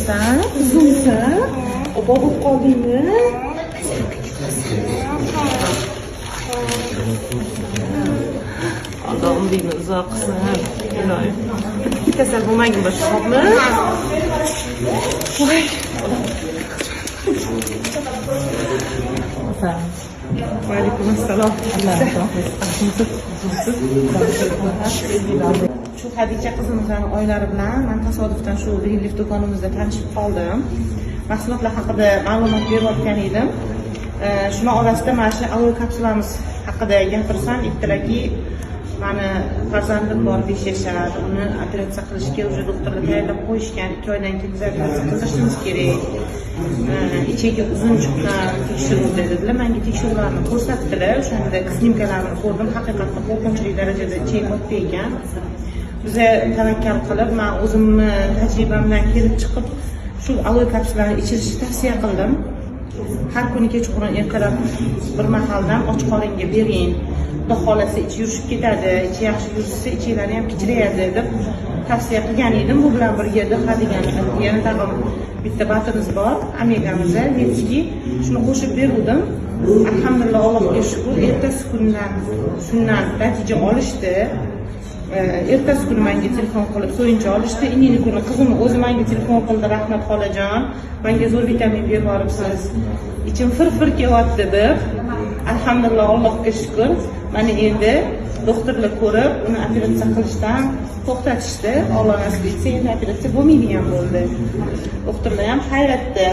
qizimisan? Qizimsan? Opa bo'lib qoldingmi? Xudo umringni uzoq qilsin. Iloyim. Kasal bo'lmagin boshqa, xo'pmi? Voy. Va alaykum assalom. Shu Hadicha qizimizning oylari bilan men tasodifdan shu Greenleaf do'konimizda tanishib qoldim. Mahsulotlar haqida ma'lumot berayotgan edim. Shuna orasida mana shu aloe kapsulamiz haqida gapirsam, aytdilarki, mani farzandim bor 5 yashar, uni operatsiya qilishga уже doktorlar tayyorlab qo'yishgan, 2 oydan keyin operatsiya qilishimiz kerak. Ichiga uzun chiqqan tekshiruv dedilar, menga tekshiruvlarni ko'rsatdilar. O'shanda snimkalarni ko'rdim, haqiqatda qo'rqinchli darajada ichiga katta ekan. Biza tavakkal qilib, men o'zimni tajribamdan kelib chiqib, shu aloe kapsulani ichirishni tavsiya qildim. Har kuni kechqurun ertalab bir mahaldan och qoringa bering. Xudo xolasa ichi yurishib ketadi, ichi yaxshi yursa ichlari ham kichrayadi deb tavsiya qilgan edim. Bu bilan birga DH degan yana tag'in bitta batimiz bor, omegamiz, Vetski. Shuni qo'shib berdim. Alhamdulillah, Allohga shukr, ertasi kundan shundan natija olishdi. Ertasi kuni menga telefon qilib so'yincha olishdi. Inini kuni qizim o'zi menga telefon qildi, rahmat xolajon, menga zo'r vitamin berib boribsiz. Ichim fir-fir kelyapti deb. Alhamdulillah, Allohga shukr. Mana endi doktorlar ko'rib, uni operatsiya qilishdan to'xtatishdi. Alloh nasib etsa, endi operatsiya bo'lmaydigan bo'ldi. Doktorlar ham hayratda.